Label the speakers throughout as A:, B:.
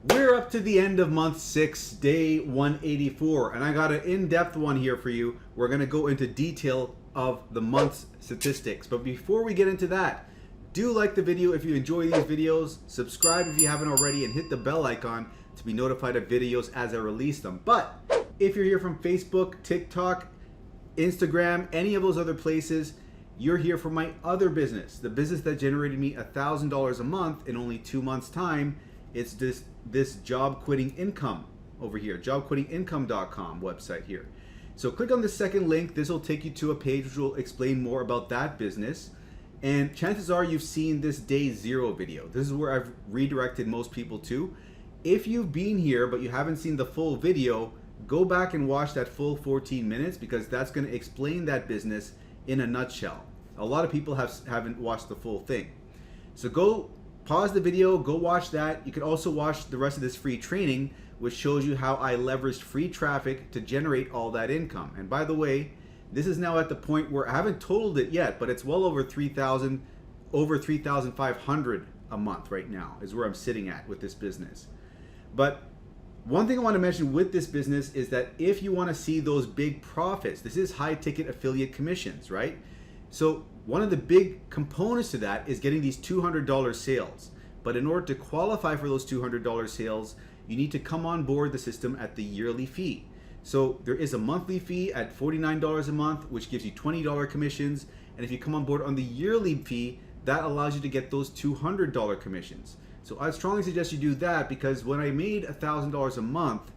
A: We're up to the end of month 6, day 184, and I got an in-depth one here for you. We're going to go into detail of the month's statistics. But before we get into that, do like the video if you enjoy these videos, subscribe if you haven't already, and hit the bell icon to be notified of videos as I release them. But if you're here from Facebook, TikTok, Instagram, any of those other places, you're here for my other business, the business that generated me $1,000 a month in only 2 months' time. It's this job quitting income over here, jobquittingincome.com website here. So click on the second link. This will take you to a page which will explain more about that business. And chances are you've seen this day 0 video. This is where I've redirected most people to. If you've been here but you haven't seen the full video, go back and watch that full 14 minutes because that's going to explain that business in a nutshell. A lot of people haven't watched the full thing. So go pause the video, go watch that. You can also watch the rest of this free training, which shows you how I leveraged free traffic to generate all that income. And by the way, this is now at the point where I haven't totaled it yet, but it's well over 3,000, over 3,500 a month right now is where I'm sitting at with this business. But one thing I want to mention with this business is that if you want to see those big profits, this is high ticket affiliate commissions, right? So one of the big components to that is getting these $200 sales. But in order to qualify for those $200 sales, you need to come on board the system at the yearly fee. So there is a monthly fee at $49 a month, which gives you $20 commissions. And if you come on board on the yearly fee, that allows you to get those $200 commissions. So I strongly suggest you do that because when I made $1,000 a month,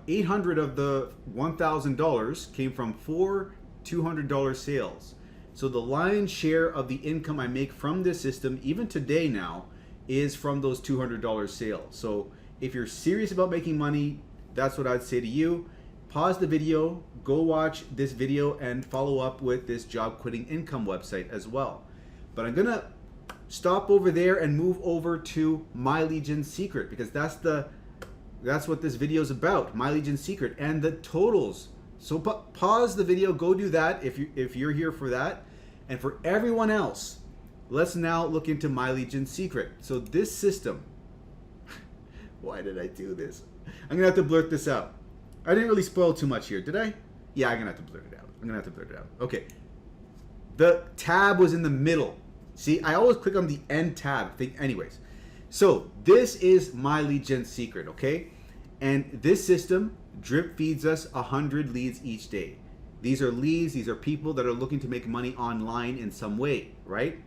A: 800 of the $1,000 came from 4 $200 sales. So the lion's share of the income I make from this system, even today now, is from those $200 sales. So if you're serious about making money, that's what I'd say to you. Pause the video, go watch this video, and follow up with this job quitting income website as well. But I'm gonna stop over there and move over to My Legion Secret because that's what this video is about, My Legion Secret, and the totals. So pause the video, go do that if you're here for that. And for everyone else, let's now look into My Legion Secret. So this system, why did I do this? I'm gonna have to blurt this out. I didn't really spoil too much here, did I? Yeah, I'm gonna have to blurt it out. Okay. The tab was in the middle. See, I always click on the end tab. Anyways, so this is My Legion Secret, okay? And this system drip feeds us 100 leads each day. These are leads, these are people that are looking to make money online in some way, right?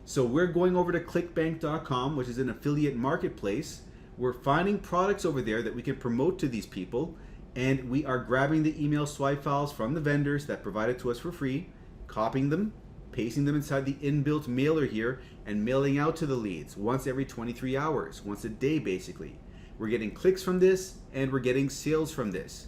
A: So we're going over to ClickBank.com, which is an affiliate marketplace. We're finding products over there that we can promote to these people, and we are grabbing the email swipe files from the vendors that provide it to us for free, copying them, pasting them inside the inbuilt mailer here, and mailing out to the leads once every 23 hours, once a day basically. We're getting clicks from this, and we're getting sales from this.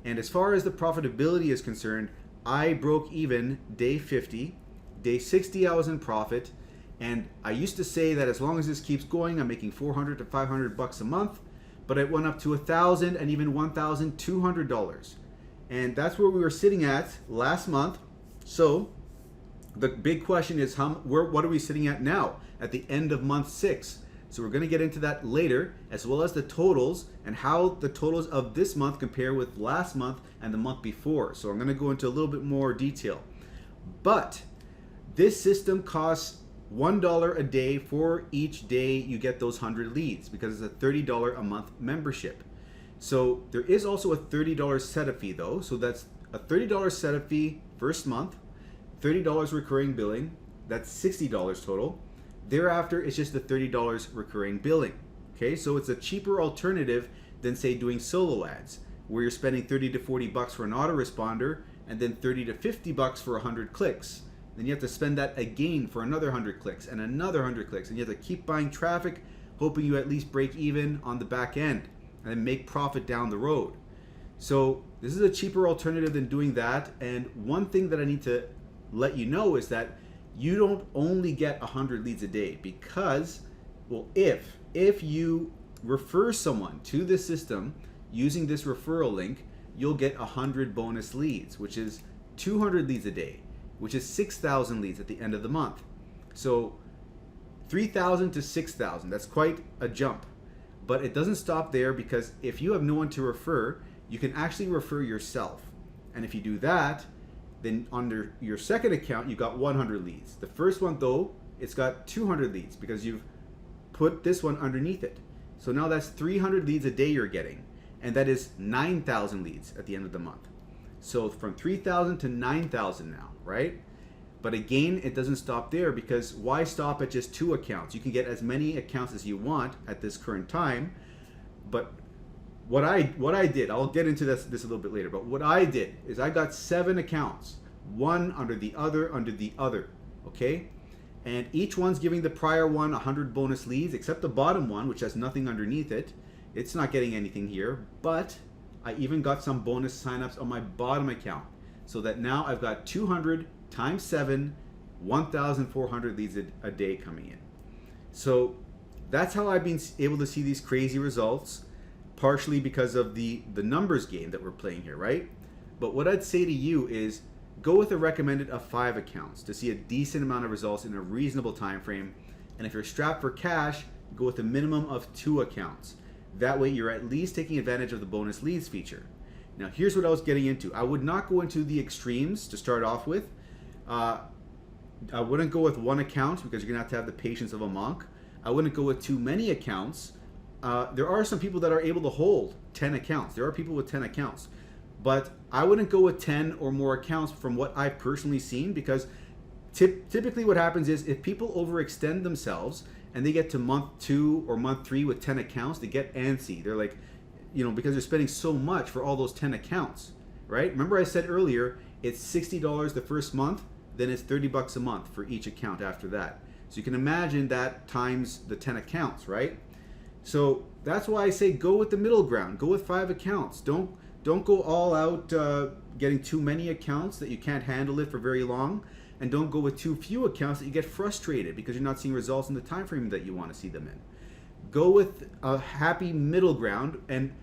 A: And as far as the profitability is concerned, I broke even day 50, day 60 I was in profit, and I used to say that as long as this keeps going, I'm making $400 to $500 a month, but it went up to $1,000 and even $1,200. And that's where we were sitting at last month. So the big question is what are we sitting at now at the end of month 6? So we're going to get into that later, as well as the totals and how the totals of this month compare with last month and the month before. So I'm going to go into a little bit more detail. But this system costs $1 a day for each day you get those 100 leads because it's a $30 a month membership. So there is also a $30 setup fee though. So that's a $30 setup fee first month, $30 recurring billing, that's $60 total. Thereafter, it's just the $30 recurring billing. Okay, so it's a cheaper alternative than say doing solo ads, where you're spending 30 to 40 bucks for an autoresponder and then 30 to 50 bucks for 100 clicks. Then you have to spend that again for another 100 clicks and another 100 clicks, and you have to keep buying traffic, hoping you at least break even on the back end and then make profit down the road. So this is a cheaper alternative than doing that. And one thing that I need to let you know is that you don't only get 100 leads a day because, well, if you refer someone to the system using this referral link, you'll get 100 bonus leads, which is 200 leads a day, which is 6,000 leads at the end of the month. So 3,000 to 6,000, that's quite a jump. But it doesn't stop there, because if you have no one to refer, you can actually refer yourself. And if you do that, then under your second account, you got 100 leads. The first one though, it's got 200 leads because you've put this one underneath it. So now that's 300 leads a day you're getting. And that is 9,000 leads at the end of the month. So from 3,000 to 9,000 now, right? But again, it doesn't stop there, because why stop at just 2 accounts? You can get as many accounts as you want at this current time. But what I did, I'll get into this a little bit later, but what I did is I got 7 accounts, one under the other, okay? And each one's giving the prior one 100 bonus leads, except the bottom one, which has nothing underneath it. It's not getting anything here, but I even got some bonus signups on my bottom account, so that now I've got 200 times 7, 1,400 leads a day coming in. So that's how I've been able to see these crazy results, partially because of the numbers game that we're playing here, right? But what I'd say to you is go with a recommended of 5 accounts to see a decent amount of results in a reasonable time frame. And if you're strapped for cash, go with a minimum of 2 accounts. That way you're at least taking advantage of the bonus leads feature. Now here's what I was getting into. I would not go into the extremes to start off with. I wouldn't go with 1 account, because you're gonna have the patience of a monk. I wouldn't go with too many accounts. There are some people that are able to hold 10 accounts. There are people with 10 accounts. But I wouldn't go with 10 or more accounts from what I've personally seen, because typically what happens is if people overextend themselves and they get to month 2 or month 3 with 10 accounts, they get antsy. They're like, because they're spending so much for all those 10 accounts, right? Remember I said earlier, it's $60 the first month, then it's $30 a month for each account after that. So you can imagine that times the 10 accounts, right? So that's why I say go with the middle ground. Go with 5 accounts. Don't go all out getting too many accounts that you can't handle it for very long, and don't go with too few accounts that you get frustrated because you're not seeing results in the time frame that you want to see them in. Go with a happy middle ground, and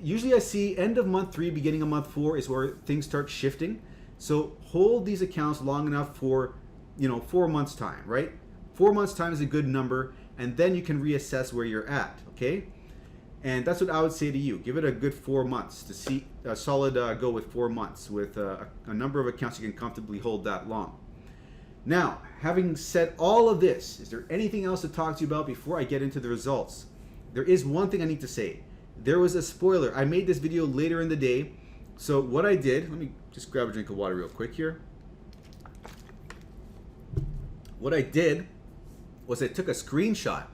A: usually I see end of month 3, beginning of month 4 is where things start shifting. So hold these accounts long enough for 4 months time, right? 4 months time is a good number, and then you can reassess where you're at, okay? And that's what I would say to you. Give it a good 4 months to see a solid go with 4 months with a number of accounts you can comfortably hold that long. Now, having said all of this, is there anything else to talk to you about before I get into the results? There is one thing I need to say. There was a spoiler. I made this video later in the day. So what I did, let me just grab a drink of water real quick here. What I did was I took a screenshot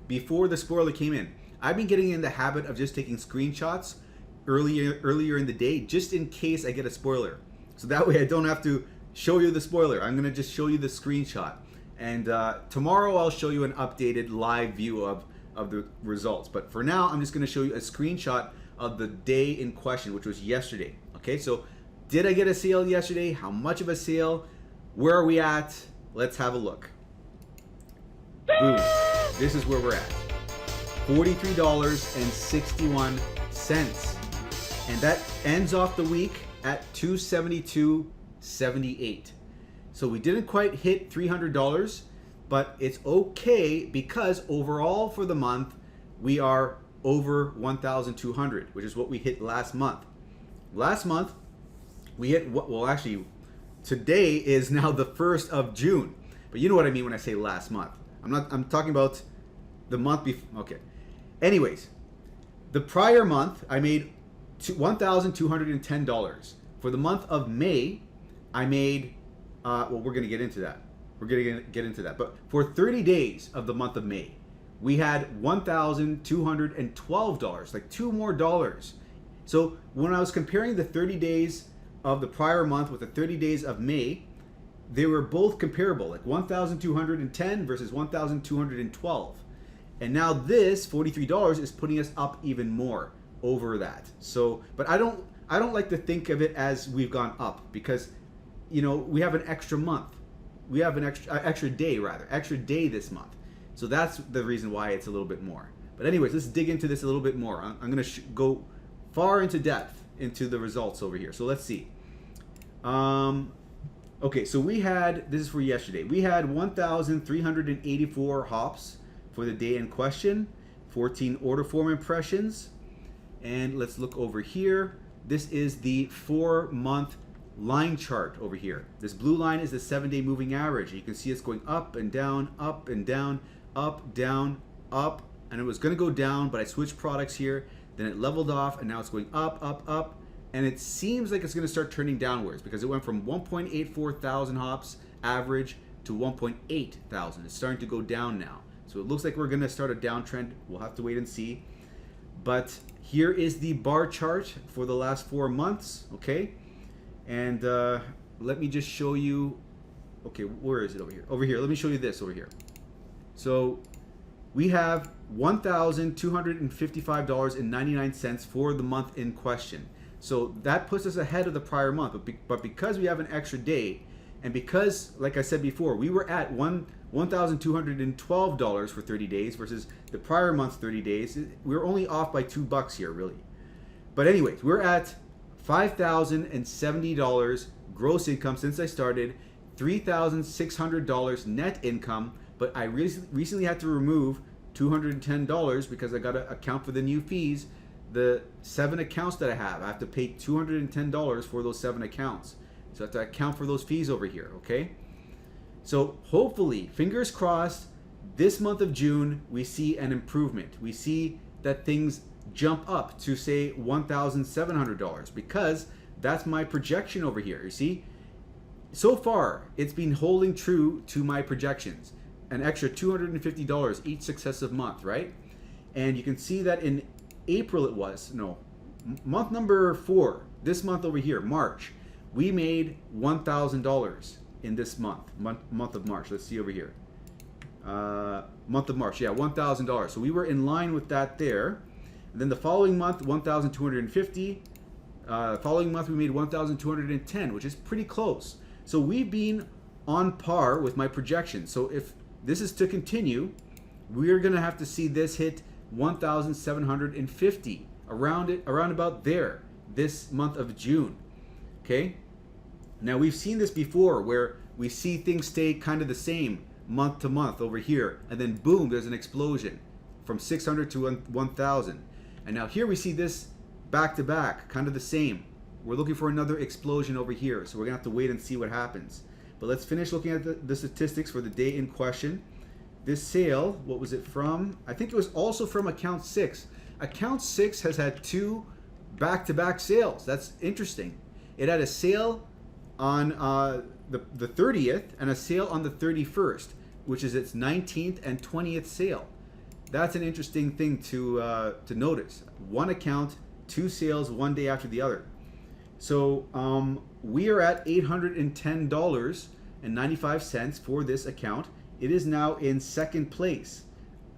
A: before the spoiler came in. I've been getting in the habit of just taking screenshots earlier in the day, just in case I get a spoiler. So that way I don't have to show you the spoiler. I'm gonna just show you the screenshot. And tomorrow I'll show you an updated live view of the results. But for now, I'm just gonna show you a screenshot of the day in question, which was yesterday. Okay, so did I get a sale yesterday? How much of a sale? Where are we at? Let's have a look. Boom, this is where we're at. $43.61. And that ends off the week at $272.78. So we didn't quite hit $300, but it's okay because overall for the month, we are over 1,200, which is what we hit last month. Last month, we hit, well actually, today is now the 1st of June. But you know what I mean when I say last month. I'm talking about the month before, okay. Anyways, the prior month, I made $1,210. For the month of May, I made, well, we're gonna get into that. We're gonna get into that. But for 30 days of the month of May, we had $1,212, like $2 more. So when I was comparing the 30 days of the prior month with the 30 days of May, they were both comparable, like 1,210 versus 1,212. And now this $43 is putting us up even more over that. So, but I don't like to think of it as we've gone up because, we have an extra month. We have an extra day this month. So that's the reason why it's a little bit more. But anyways, let's dig into this a little bit more. I'm going to go far into depth into the results over here. So let's see. Okay, so this is for yesterday. We had 1,384 hops for the day in question. 14 order form impressions. And let's look over here. This is the 4-month line chart over here. This blue line is the 7-day moving average. You can see it's going up and down, up and down, up, down, up, and it was going to go down, but I switched products here. Then it leveled off, and now it's going up, up, up, and it seems like it's going to start turning downwards because it went from 1.84 thousand hops average to 1.8 thousand. It's starting to go down now. So it looks like we're going to start a downtrend. We'll have to wait and see. But here is the bar chart for the last 4 months, okay? And let me just show you, okay, where is it over here? Over here, let me show you this over here. So we have $1,255.99 for the month in question. So that puts us ahead of the prior month, but because we have an extra day, and because, like I said before, we were at $1,212 for 30 days versus the prior month's 30 days, we're only off by $2 here, really. But anyways, we're at $5,070 gross income since I started, $3,600 net income, but I recently had to remove $210 because I got to account for the new fees. The 7 accounts that I have to pay $210 for those 7 accounts. So I have to account for those fees over here, okay? So hopefully, fingers crossed, this month of June, we see an improvement. We see that things jump up to, say, $1,700 because that's my projection over here, you see? So far, it's been holding true to my projections. An extra $250 each successive month, right? And you can see that in April it was, no, month number 4, this month over here, March, we made $1,000 in this month of March. Let's see over here. Month of March, yeah, $1,000. So we were in line with that there. And then the following month, $1,250. Following month, we made $1,210, which is pretty close. So we've been on par with my projections. So if this is to continue, we're gonna have to see this hit 1,750 around about there this month of June. Okay, now we've seen this before where we see things stay kind of the same month to month over here, and then boom, there's an explosion from 600 to 1,000. And now here we see this back to back, kind of the same. We're looking for another explosion over here, so we're gonna have to wait and see what happens. But let's finish looking at the statistics for the day in question. This sale, what was it from? I think it was also from account 6. Account 6 has had 2 back-to-back sales. That's interesting. It had a sale on the 30th and a sale on the 31st, which is its 19th and 20th sale. That's an interesting thing to notice. One account, 2 sales, one day after the other. So we are at $810.95 for this account. It is now in second place.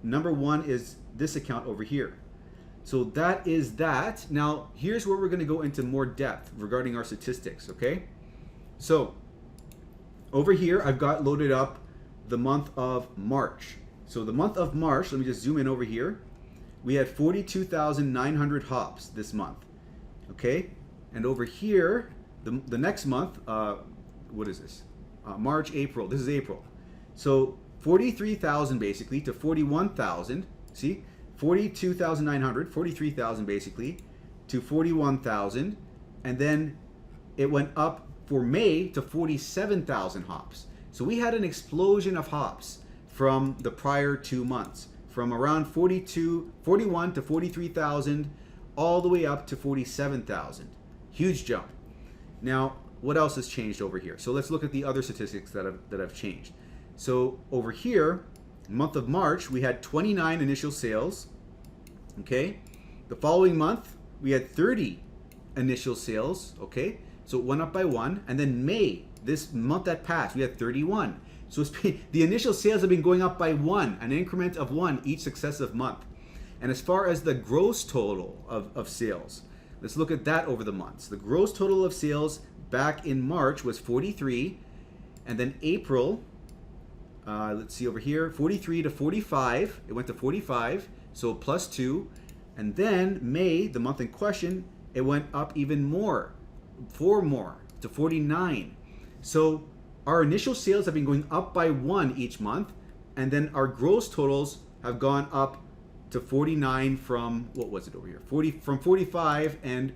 A: Number 1 is this account over here. So that is that. Now, here's where we're going to go into more depth regarding our statistics, okay? So over here, I've got loaded up the month of March. So the month of March, let me just zoom in over here. We had 42,900 hops this month, okay? And over here, the next month, what is this? March, April. This is April. So 43,000 basically to 41,000. See, 42,900, 43,000 basically to 41,000, and then it went up for May to 47,000 hops. So we had an explosion of hops from the prior 2 months, from around 41 to 43,000, all the way up to 47,000. Huge jump. Now, what else has changed over here? So let's look at the other statistics that have changed. So over here, month of March, we had 29 initial sales. Okay. The following month, we had 30 initial sales. Okay. So it went up by 1. And then May, this month that passed, we had 31. So the initial sales have been going up by 1, an increment of 1 each successive month. And as far as the gross total of sales, let's look at that over the months. The gross total of sales back in March was 43. And then April, let's see over here, 43 to 45. It went to 45, so plus 2. And then May, the month in question, it went up even more, 4 more, to 49. So our initial sales have been going up by 1 each month, and then our gross totals have gone up to 49 from, what was it over here? 45 and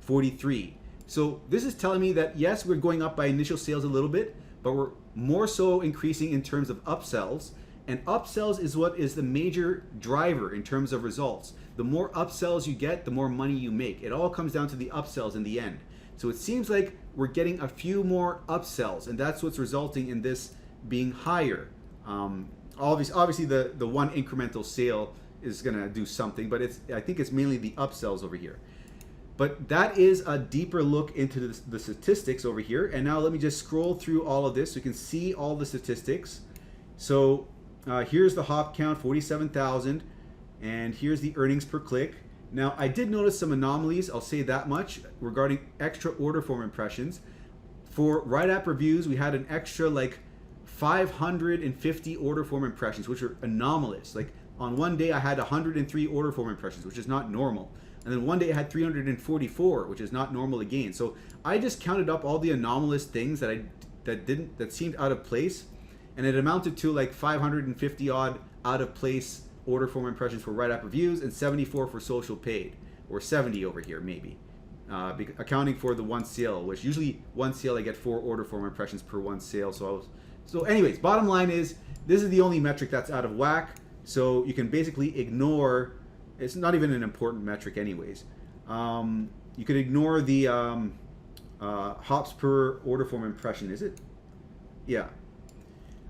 A: 43. So this is telling me that yes, we're going up by initial sales a little bit, but we're more so increasing in terms of upsells. And upsells is what is the major driver in terms of results. The more upsells you get, the more money you make. It all comes down to the upsells in the end. So it seems like we're getting a few more upsells, and that's what's resulting in this being higher. Obviously the one incremental sale is going to do something, but I think it's mainly the upsells over here. But that is a deeper look into the statistics over here. And now let me just scroll through all of this so you can see all the statistics. So here's the hop count, 47,000, and here's the earnings per click. Now I did notice some anomalies, I'll say that much, regarding extra order form impressions. For WriteAppReviews, we had an extra like 550 order form impressions, which are anomalous. Like on one day I had 103 order form impressions, which is not normal. And then one day I had 344, which is not normal again. So I just counted up all the anomalous things that seemed out of place, and it amounted to like 550 odd out of place order form impressions for WriteAppReviews and 74 for social paid, or 70 over here maybe, accounting for the one sale, which usually one sale I get 4 order form impressions per one sale. So anyways, bottom line is this is the only metric that's out of whack. So you can basically ignore. It's not even an important metric anyways. You could ignore the hops per order form impression, is it? Yeah.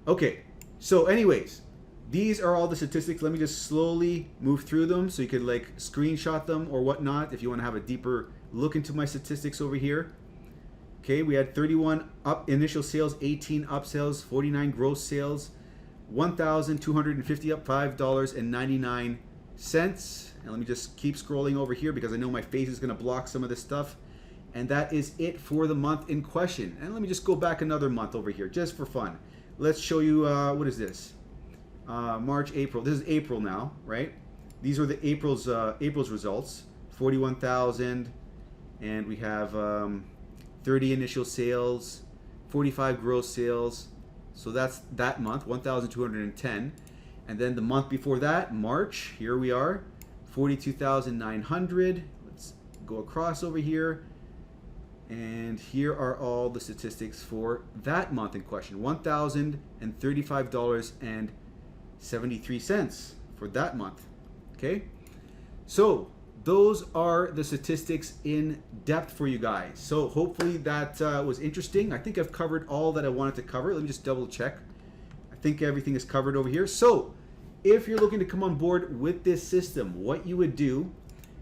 A: Okay, so anyways, these are all the statistics. Let me just slowly move through them so you could like screenshot them or whatnot if you want to have a deeper look into my statistics over here. Okay, we had 31 initial sales, 18 upsells, 49 gross sales, 1,250 up, $5.99. And let me just keep scrolling over here because I know my face is going to block some of this stuff. And that is it for the month in question. And let me just go back another month over here just for fun. Let's show you, what is this? March, April. This is April now, right? These are the April's results. 41,000, and we have 30 initial sales, 45 gross sales. So that's that month, 1,210. And then the month before that, March, here we are, 42,900. Let's go across over here. And here are all the statistics for that month in question, $1,035.73 for that month. Okay? So those are the statistics in depth for you guys. So hopefully that was interesting. I think I've covered all that I wanted to cover. Let me just double check. I think everything is covered over here. So if you're looking to come on board with this system, what you would do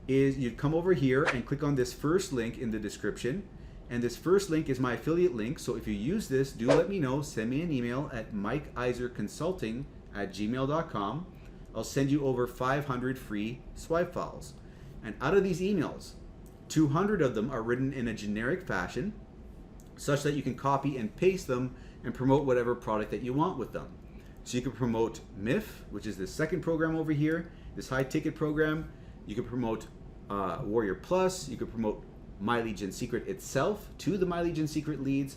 A: is you'd come over here and click on this first link in the description. And this first link is my affiliate link. So if you use this, do let me know. Send me an email at mikeiserconsulting@gmail.com. I'll send you over 500 free swipe files. And out of these emails, 200 of them are written in a generic fashion, such that you can copy and paste them and promote whatever product that you want with them. So you can promote MIF, which is the second program over here, this high ticket program. You can promote Warrior Plus. You can promote My Legion Secret itself to the My Legion Secret leads.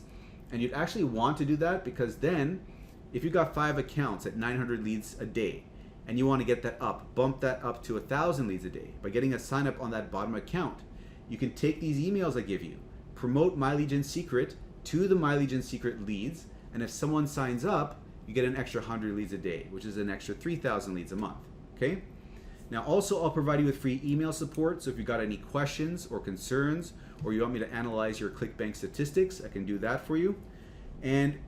A: And you'd actually want to do that because then if you got 5 accounts at 900 leads a day and you want to get that up, bump that up to 1,000 leads a day by getting a sign up on that bottom account, you can take these emails I give you, promote My Legion Secret to the My Legion Secret leads, and if someone signs up, you get an extra 100 leads a day, which is an extra 3,000 leads a month. Okay? Now also I'll provide you with free email support, so if you got any questions or concerns, or you want me to analyze your ClickBank statistics, I can do that for you. And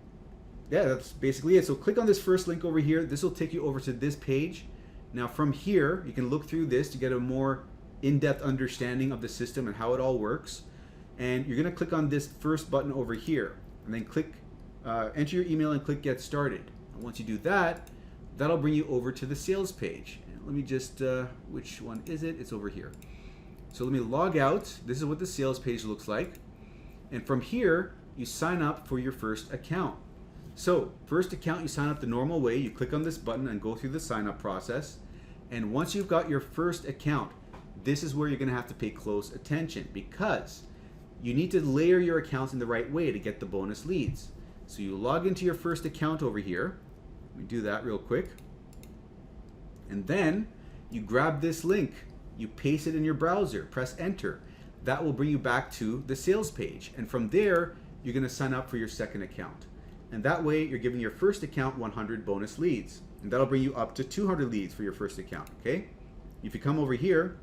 A: yeah, that's basically it. So click on this first link over here. This will take you over to this page. Now from here, you can look through this to get a more in-depth understanding of the system and how it all works. And you're gonna click on this first button over here, and then click, enter your email and click Get Started. And once you do that, that'll bring you over to the sales page. Let me just, which one is it? It's over here. So let me log out. This is what the sales page looks like. And from here, you sign up for your first account. So first account, you sign up the normal way. You click on this button and go through the sign up process. And once you've got your first account, this is where you're gonna have to pay close attention because you need to layer your accounts in the right way to get the bonus leads. So you log into your first account over here. Let me do that real quick. And then You grab this link, you paste it in your browser, press enter. That will bring you back to the sales page. And from there, you're going to sign up for your second account. And that way, you're giving your first account 100 bonus leads. And that'll bring you up to 200 leads for your first account, okay? If you come over here,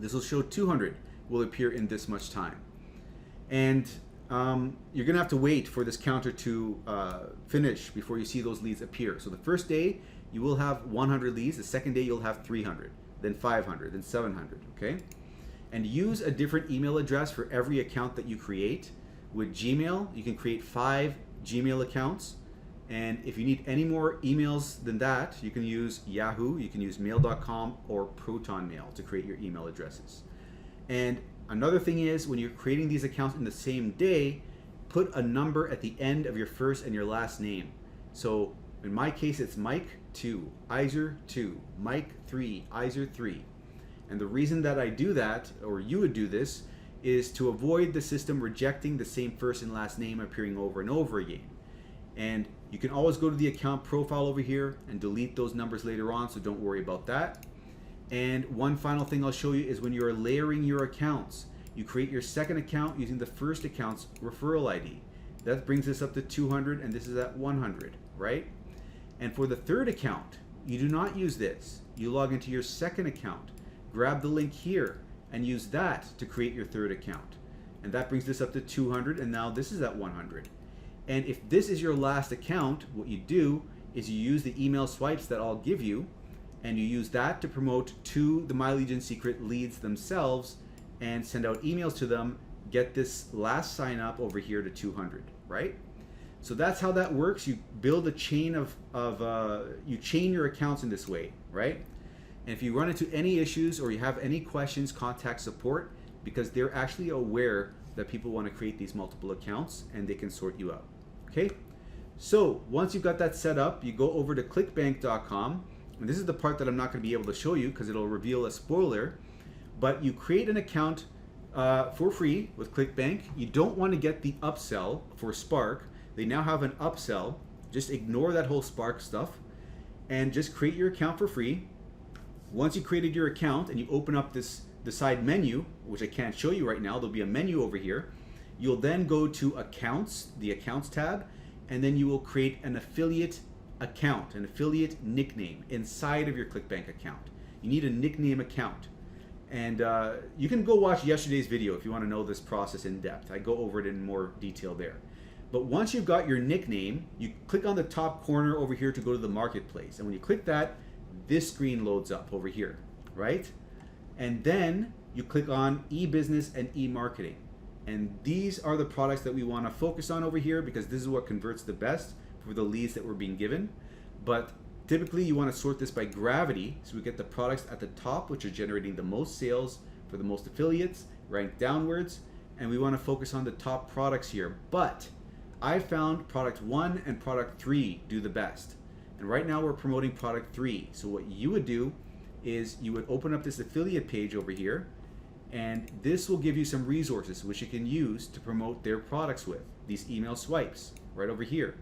A: this will show 200 will appear in this much time. And you're going to have to wait for this counter to finish before you see those leads appear. So the first day, you will have 100 leads. The second day, you'll have 300, then 500, then 700, okay? And use a different email address for every account that you create. With Gmail, you can create 5 Gmail accounts. And if you need any more emails than that, you can use Yahoo, you can use mail.com or Proton Mail to create your email addresses. And another thing is, when you're creating these accounts in the same day, put a number at the end of your first and your last name. So in my case, it's Mike 2, Iser 2, Mike 3, Iser 3. And the reason that I do that, or you would do this, is to avoid the system rejecting the same first and last name appearing over and over again. And you can always go to the account profile over here and delete those numbers later on, so don't worry about that. And one final thing I'll show you is when you're layering your accounts, you create your second account using the first account's referral ID. That brings us up to 200, and this is at 100, right? And for the third account, you do not use this. You log into your second account, grab the link here, and use that to create your third account. And that brings this up to 200, and now this is at 100. And if this is your last account, what you do is you use the email swipes that I'll give you, and you use that to promote to the My Legion Secret leads themselves and send out emails to them, get this last sign up over here to 200, right? So that's how that works. You build a chain you chain your accounts in this way, right? And if you run into any issues or you have any questions, contact support, because they're actually aware that people want to create these multiple accounts and they can sort you out, okay? So once you've got that set up, you go over to clickbank.com, and this is the part that I'm not going to be able to show you because it'll reveal a spoiler, but you create an account for free with ClickBank. You don't want to get the upsell for Spark. They now have an upsell. Just ignore that whole Spark stuff and just create your account for free. Once you created your account and you open up the side menu, which I can't show you right now, there'll be a menu over here. You'll then go to Accounts, the Accounts tab, and then you will create an affiliate account, an affiliate nickname inside of your ClickBank account. You need a nickname account. And you can go watch yesterday's video if you want to know this process in depth. I go over it in more detail there. But once you've got your nickname, you click on the top corner over here to go to the marketplace. And when you click that, this screen loads up over here, right? And then you click on e-business and e-marketing. And these are the products that we want to focus on over here because this is what converts the best for the leads that we're being given. But typically you want to sort this by gravity, so we get the products at the top, which are generating the most sales for the most affiliates, ranked downwards, and we want to focus on the top products here. But I found product 1 and product 3 do the best. And right now we're promoting product 3. So what you would do is you would open up this affiliate page over here, and this will give you some resources which you can use to promote their products with, these email swipes right over here.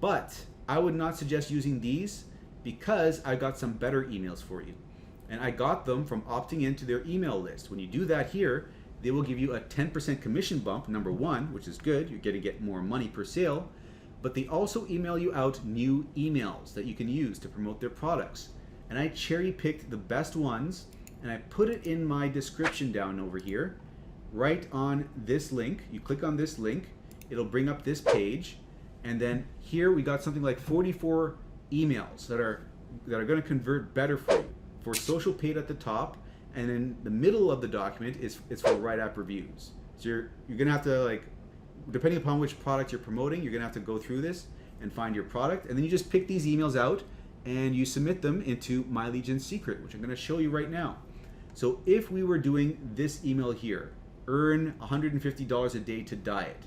A: But I would not suggest using these because I got some better emails for you. And I got them from opting into their email list. When you do that here, they will give you a 10% commission bump, number 1, which is good. You're going to get more money per sale. But they also email you out new emails that you can use to promote their products. And I cherry picked the best ones and I put it in my description down over here, right on this link. You click on this link, it'll bring up this page. And then here we got something like 44 emails that are going to convert better for you. For social paid at the top, and in the middle of the document is for WriteAppReviews. So you're going to have to, like, depending upon which product you're promoting, you're going to have to go through this and find your product. And then you just pick these emails out and you submit them into My Legion Secret, which I'm going to show you right now. So if we were doing this email here, earn $150 a day to diet,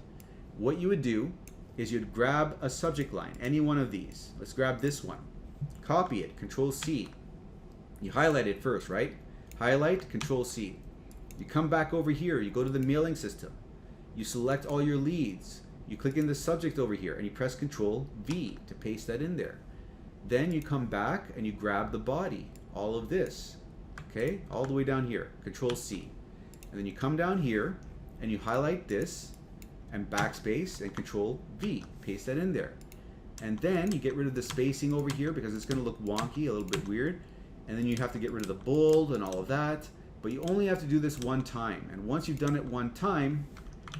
A: what you would do is you'd grab a subject line, any one of these. Let's grab this one. Copy it, Control-C. You highlight it first, right? Highlight, Control-C. You come back over here, you go to the mailing system. You select all your leads. You click in the subject over here and you press Control-V to paste that in there. Then you come back and you grab the body. all of this, okay, all the way down here, Control C. And then you come down here and you highlight this and backspace and Control V, paste that in there. And then you get rid of the spacing over here because it's going to look wonky, a little bit weird. And then you have to get rid of the bold and all of that. But you only have to do this one time. And once you've done it one time,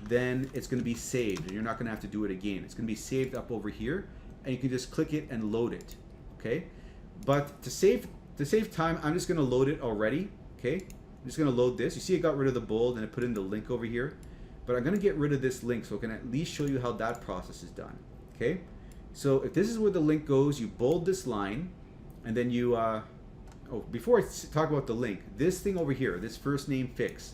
A: then it's going to be saved. And you're not going to have to do it again. It's going to be saved up over here. And you can just click it and load it. Okay? But to save time, I'm just going to load it already. Okay? I'm just going to load this. You see it got rid of the bold and it put in the link over here. But I'm going to get rid of this link so I can at least show you how that process is done. Okay? So if this is where the link goes, you bold this line, and then you, before I talk about the link, this thing over here, this first name fix,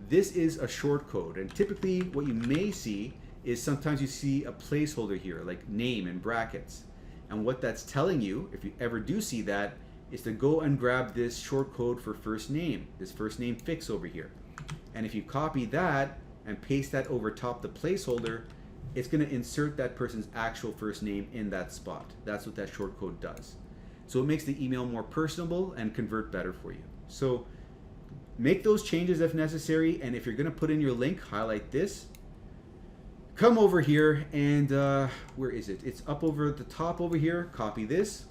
A: this is a short code. And typically what you may see is sometimes you see a placeholder here, like name in brackets. And what that's telling you, if you ever do see that, is to go and grab this short code for first name, this first name fix over here. And if you copy that and paste that over top the placeholder, it's going to insert that person's actual first name in that spot. That's what that short code does. So it makes the email more personable and convert better for you. So make those changes if necessary, and if you're going to put in your link, highlight this. Come over here and where is it? It's up over at the top over here. Copy this.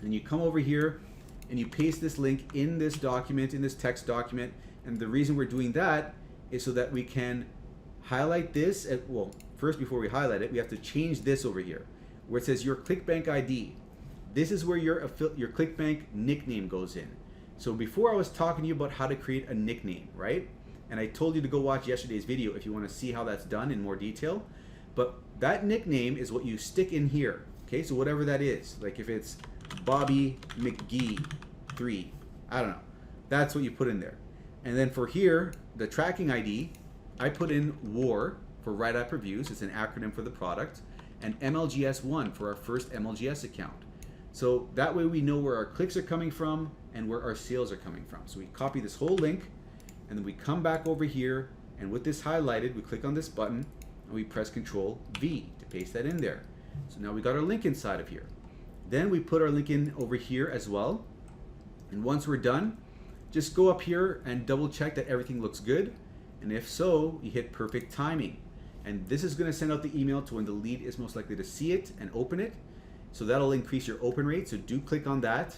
A: And you come over here and you paste this link in this document, in this text document. And the reason we're doing that is so that we can highlight this. Well, first, before we highlight it, we have to change this over here where it says your ClickBank ID. This is where your ClickBank nickname goes in. So before I was talking to you about how to create a nickname, right? And I told you to go watch yesterday's video if you want to see how that's done in more detail. But that nickname is what you stick in here. Okay, so whatever that is, like if it's Bobby McGee 3, I don't know. That's what you put in there. And then for here, the tracking ID, I put in WAR for WriteAppReviews. It's an acronym for the product. And MLGS1 for our first MLGS account. So that way we know where our clicks are coming from and where our sales are coming from. So we copy this whole link and then we come back over here, and with this highlighted, we click on this button and we press Control V to paste that in there. So now we got our link inside of here. Then we put our link in over here as well. And once we're done, just go up here and double check that everything looks good. And if so, you hit perfect timing. And this is going to send out the email to when the lead is most likely to see it and open it. So that'll increase your open rate. So do click on that.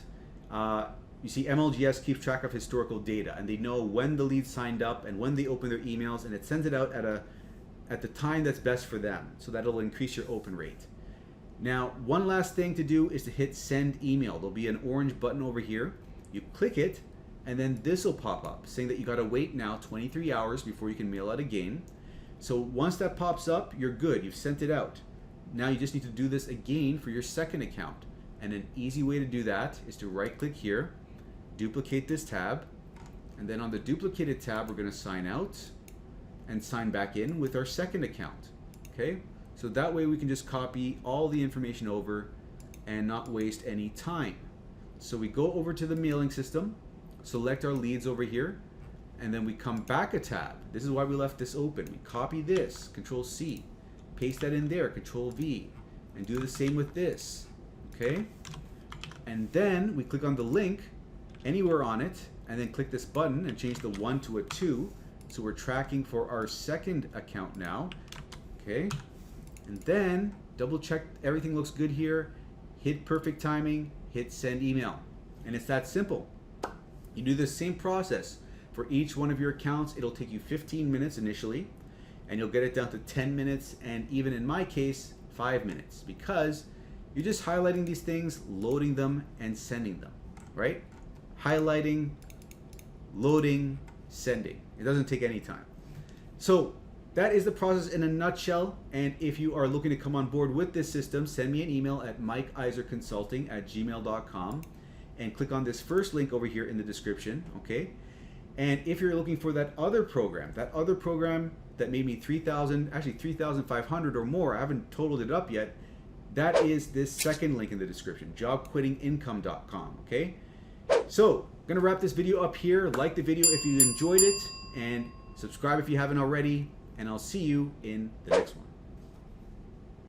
A: You see MLGS keeps track of historical data, and they know when the lead signed up and when they open their emails, and it sends it out at the time that's best for them. So that'll increase your open rate. Now, one last thing to do is to hit send email. There'll be an orange button over here. You click it, and then this will pop up saying that you got to wait now 23 hours before you can mail out again. So once that pops up, you're good. You've sent it out. Now you just need to do this again for your second account. And an easy way to do that is to right click here, duplicate this tab, and then on the duplicated tab, we're going to sign out and sign back in with our second account. Okay? So that way we can just copy all the information over and not waste any time. So we go over to the mailing system, select our leads over here, and then we come back a tab. This is why we left this open. We copy this, Control C, paste that in there, Control V, and do the same with this. Okay? And then we click on the link anywhere on it, and then click this button and change the 1 to a 2. So we're tracking for our second account now. Okay? And then double check everything looks good here, hit perfect timing, hit send email. And it's that simple. You do the same process for each one of your accounts. It'll take you 15 minutes initially, and you'll get it down to 10 minutes, and even in my case, 5 minutes, because you're just highlighting these things, loading them, and sending them, right? Highlighting, loading, sending. It doesn't take any time. So that is the process in a nutshell. And if you are looking to come on board with this system, send me an email at mikeiserconsulting@gmail.com and click on this first link over here in the description, okay? And if you're looking for that other program that made me 3,000, actually 3,500 or more, I haven't totaled it up yet, that is this second link in the description, jobquittingincome.com, okay? So, I'm gonna wrap this video up here. Like the video if you enjoyed it, and subscribe if you haven't already, and I'll see you in the next one.